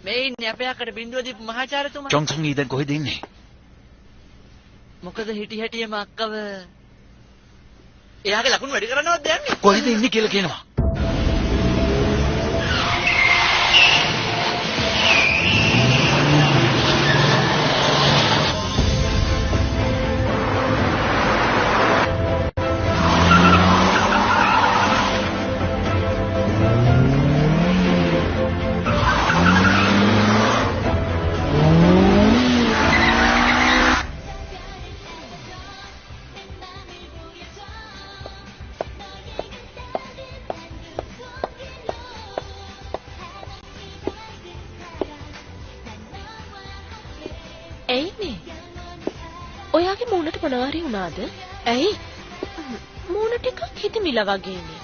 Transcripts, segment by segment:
මේ ඉන්නේ අපේ අකට බින්දුව දීපු මහාචාර්යතුමා. ජොන්සන් ඊ දැන් කොහෙද ඉන්නේ? මොකද හිටි හැටියම අක්කව එයාගේ ලකුණු වැඩි කරනවද යන්නේ? කොහෙද ඉන්නේ කියලා කියනවා. ඔයාගේ මූණට මොනවාරි වුණාද? ඇයි? මූණ ටිකක් හිතමිලා වගේනේ.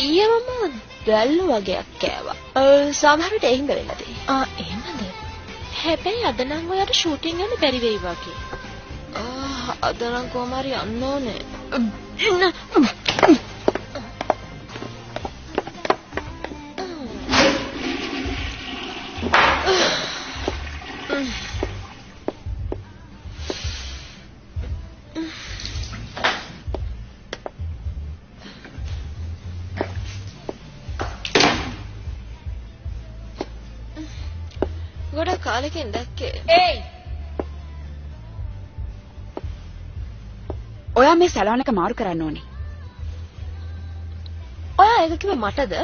ඊයේ මම දැල්ලු වගේක් කෑවා. සමහර විට එහෙම වෙලා තියෙනවා. එහෙමද? හැබැයි අද නම් ඔයාට ෂූටින් යන්න බැරි වෙයි වගේ. අද නම් කොහොම හරි යන්න ඕනේ. ගොඩක් කාලෙකින් දැක්කේ. ඒයි. ඔයා මේ සැලෝන් එක මාරු කරන්න ඕනේ. ඔයා ඒක කිව්වේ මටද?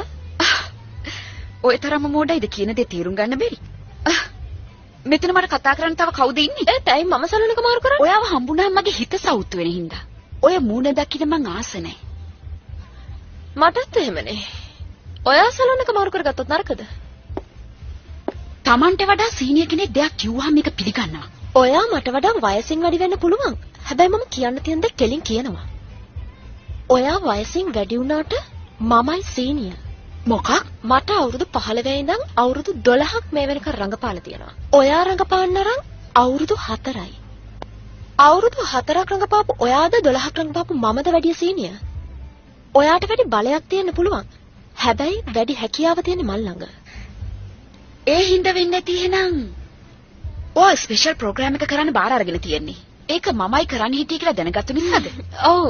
ඔය තරම්ම මෝඩයිද කියන දේ තේරුම් ගන්න බැරි. මෙතන මට කතා කරන්න තව කවුද ඉන්නේ? ඒත් ඇයි මම සැලෝන් එක මාරු කරන්නේ? ඔයාව හම්බුනහම මගේ හිත සවුත්තු වෙන හින්දා. ඔය මූණ දකින්න මං ආස නැහැ. මටත් එහෙමනේ. ඔයා සැලෝන් එක මාරු කරගත්තොත් නරකද? Tamante වඩා සීනියර් කෙනෙක් දෙයක් කිව්වහම මේක පිළිගන්නවා. ඔයා මට වඩා වයසින් වැඩි වෙන්න පුළුවන්. හැබැයි මම කියන්න තියෙන දේ කෙලින් කියනවා. ඔයා වයසින් වැඩි වුණාට මමයි සීනියර්. මොකක්? මට අවුරුදු 15 ඉඳන් අවුරුදු 12ක් මේ වෙනකන් රඟපාලා තියෙනවා. ඔයා රඟපාන්න නම් අවුරුදු 4යි. අවුරුදු 4ක් රඟපාපු ඔයාද 12ක් රඟපාපු මමද වැඩි සීනියර්? ඔයාට වැඩි බලයක් තියෙන්න පුළුවන්. හැබැයි වැඩි හැකියාව තියෙන්නේ මල් ළඟ. ඒ හින්දා වෙන්නේ නැති එහෙනම් ඔය ස්පෙෂල් ප්‍රෝග්‍රෑම් එක කරන්න බාර අරගෙන තියෙන්නේ. ඒක මමයි කරන්න හිටියේ කියලා දැනගත්තු නිසාද? ඔව්.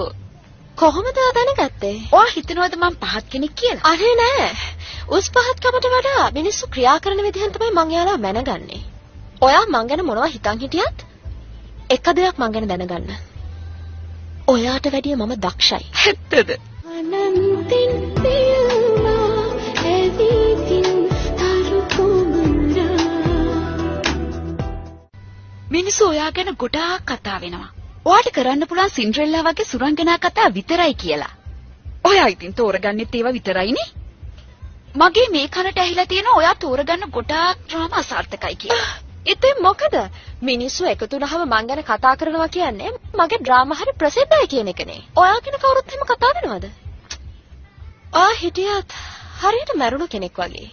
කොහොමද දැනගත්තේ? ඔයා හිතනවද මම පහත් කෙනෙක් කියලා? අනේ නෑ. උස් පහත්කමට වඩා මිනිස්සු ක්‍රියා කරන විදිහෙන් තමයි මං එයාලා මැනගන්නේ. ඔයා මං ගැන මොනවා හිතන් හිටියත් එක දෙයක් මං ගැන දැනගන්න. ඔයාට වැඩිය මම දක්ෂයි. ඇත්තද? අනන්තින් පියුමා ඇවිදින් මිනිස්සු ඔයා ගැන ගොඩාක් කතා වෙනවා. ඔයාට කරන්න පුළුවන් සින්ඩරෙල්ලා වගේ සුරංගනා කතා විතරයි කියලා. ඔයා ඉතින් තෝරගන්නෙත් ඒවා විතරයිනේ. මගේ මේ කනට ඇහිලා තියෙන ඔයා තෝරගන්න ගොඩාක් ඩ්‍රාමා අසාර්ථකයි කියලා. ඉතින් මොකද? මිනිස්සු එකතු වුණාම මං ගැන කතා කරනවා කියන්නේ මගේ ඩ්‍රාමා හරි ප්‍රසිද්ධයි කියන එකනේ. ඔයා කියන කවුරුත් එහෙම කතා වෙනවද? හිටියත් හරියට මැරුණු කෙනෙක් වගේ.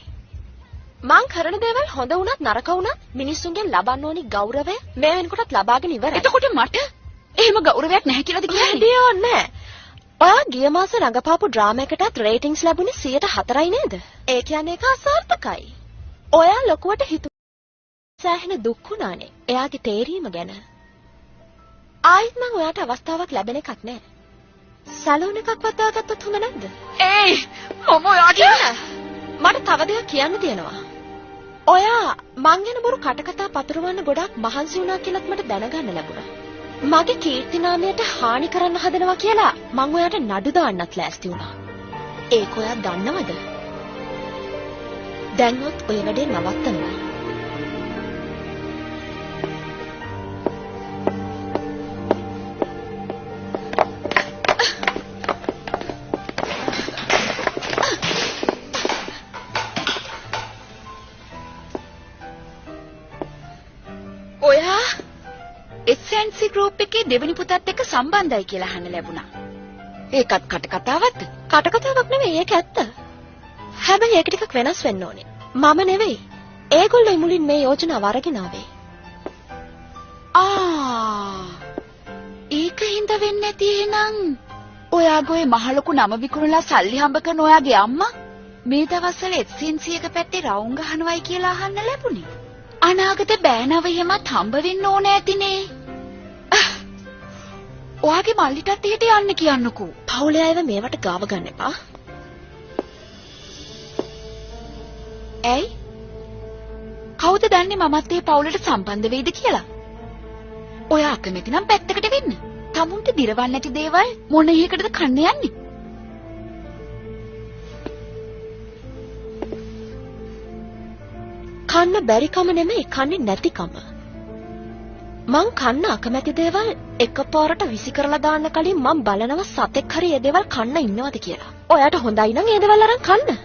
මං කරන දේවල් හොඳ වුණත් නරක වුණත් මිනිස්සුන්ගෙන් ලබන්න ඕනි ගෞරවය මේ වෙනකොටත් ලබාගෙන ඉවරයි. එතකොට මට එහෙම ගෞරවයක් නැහැ කියලාද කියන්නේ? නෑ. ඔයා ගිය මාසේ රඟපාපු ඩ්‍රාමා එකටත් රේටින්ග්ස් ලැබුණේ 104යි නේද? ඒ කියන්නේ ඒක අසාර්ථකයි. ඔයා ලොකුවට සෑහෙන දුක් වුණානේ. එයාගේ තේරීම ගැන. ආයිත් මං ඔයාට අවස්ථාවක් ලැබෙන එකක් නෑ. සැලෝන් එකක් වතාවගත්තොත් හොඳ නැද්ද? ඒයි මම ඔයාට මට තව දෙයක් කියන්න තියෙනවා. ඔයා මං ගැන බොරු කටකතා පතුරවන්න ගොඩක් මහන්සි වුණා කියලාත් මට දැනගන්න ලැබුණා. මගේ කීර්ති නාමයට හානි කරන්න හදනවා කියලා මං ඔයාට නඩු දාන්නත් ලෑස්ති වුණා. ඒක ඔයා දන්නවද? දැන්වත් ඔය වැඩේ නවත්තනවා. SNC group එකේ දෙවෙනි පුතත් එක්ක සම්බන්ධයි කියලා අහන්න ලැබුණා. ඒකත් කටකතාවක්ද? කටකතාවක් නෙවෙයි ඒක ඇත්ත. හැබැයි ඒක ටිකක් වෙනස් වෙන්න ඕනේ. මම නෙවෙයි. ඒගොල්ලෝ මුලින් මේ යෝජනාව අරගෙන ආවේ. ඒකින්ද වෙන්නේ නැති එහෙනම් ඔයාගේ මහ ලොකු නම විකුණලා සල්ලි හම්බ කරන ඔයාගේ අම්මා මේ දවස්වල HNC එක පැත්තේ රවුම් ගහනවයි කියලා අහන්න ලැබුණේ. අනාගතේ බෑනව එහෙමත් හම්බ වෙන්න ඕන ඇතිනේ. ඔයාගේ මල්ලිටත් එහෙට යන්න කියන්නකෝ. පවුලේ අයව මේවට ගාව ගන්න එපා. ඇයි? කවුද දන්නේ මමත් ඒ පවුලට සම්බන්ධ වෙයිද කියලා? ඔයා අකමැති නම් පැත්තකට වෙන්න. තමුන්ට දිරවන්නේ නැති දේවල් මොන එකකටද කන්න යන්නේ? කන්න බැරිකම නෙමෙයි කන්නේ නැතිකම. මං කන්න අකමැති දේවල් එකපාරට විසි කරලා දාන්න කලින් මං බලනවා සතෙක් හරි ඒ දේවල් කන්න ඉන්නවද කියලා. ඔයාට හොඳයි නම් ඒ දේවල් අරන් කන්න.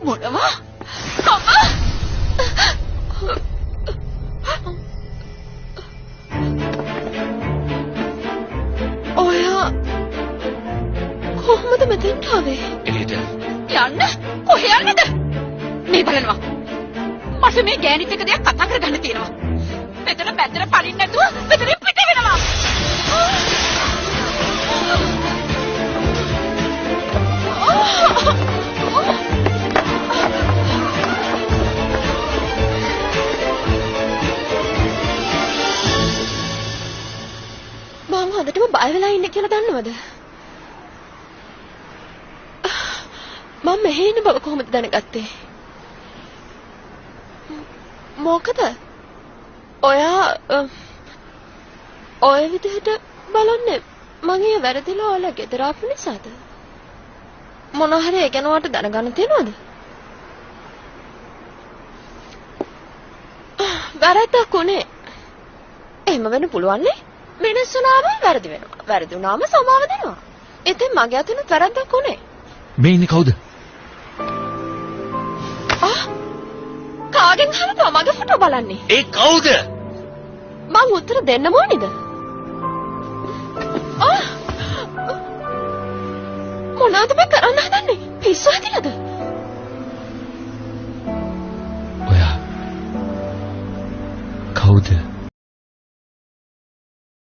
මොනවා? ඔයා කොහොමද මෙතෙන්ට ආවේ? එළියට. යන්න? කොහේ යන්නද? මේ බලනවා. මට මේ ගෑනිත් එක දෙයක් කතා කරගන්න තියෙනවා. මෙතන පැත්තට පලින්න නැතුව මෙතනින් පිට වෙනවා. මං හොඳටම බය වෙලා ඉන්නේ කියලා දන්නවද? මම මෙහෙ ඉන්න බව කොහොමද දැනගත්තේ? මොකද? ඔයා ඔය විදිහට බලන්නේ මගේ වැරදිලා ඔයාලා ගෙදර ආපු නිසාද? මොන හරි ඒ ගැන ඔයාලට දැනගන්න තියෙනවද? වැරද්දක් උනේ. එහෙම වෙන්න පුළුවන් නේ? මිනිස්සු නාම වැරදි වෙනවා. වැරදි වුණාම සමාව දෙනවා. ඉතින් මගේ අතින් වැරද්දක් උනේ. මේ ඉන්නේ කවුද? කාගෙන් හරි මගේ ෆොටෝ බලන්නේ. ඒ කවුද? මං උත්තර දෙන්න ඕනේද? මොනවද මේ කරන්න හදන්නේ? පිස්සු හැදිලාද? ඔයා කවුද?